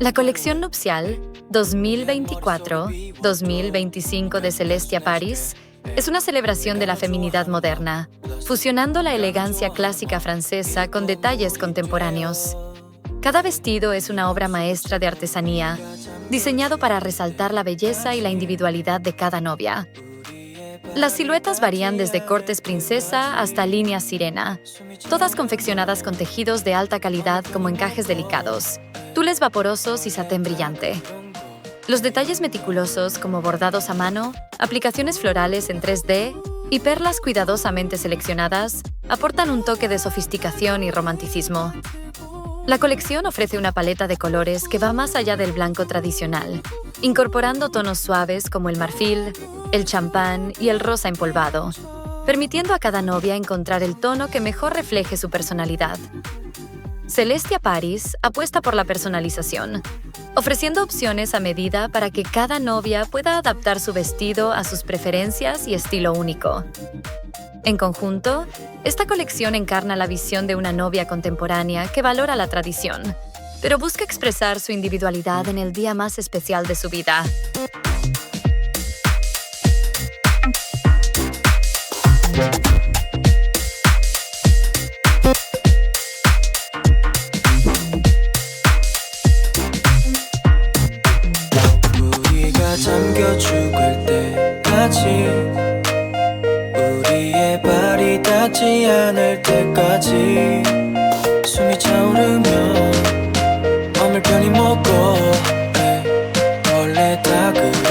La colección nupcial 2024-2025 de Selestia Paris es una celebración de la feminidad moderna, fusionando la elegancia clásica francesa con detalles contemporáneos. Cada vestido es una obra maestra de artesanía, diseñado para resaltar la belleza y la individualidad de cada novia. Las siluetas varían desde cortes princesa hasta líneas sirena, todas confeccionadas con tejidos de alta calidad como encajes delicados, tules vaporosos y satén brillante. Los detalles meticulosos como bordados a mano, aplicaciones florales en 3D y perlas cuidadosamente seleccionadas aportan un toque de sofisticación y romanticismo. La colección ofrece una paleta de colores que va más allá del blanco tradicional, incorporando tonos suaves como el marfil, el champán y el rosa empolvado, permitiendo a cada novia encontrar el tono que mejor refleje su personalidad. Selestia Paris apuesta por la personalización, ofreciendo opciones a medida para que cada novia pueda adaptar su vestido a sus preferencias y estilo único. En conjunto, esta colección encarna la visión de una novia contemporánea que valora la tradición, pero busca expresar su individualidad en el día más especial de su vida. 잠겨 죽을 때까지 우리의 발이 닿지 않을 때까지 숨이 차오르면 마음을 편히 먹고 원래 다 그래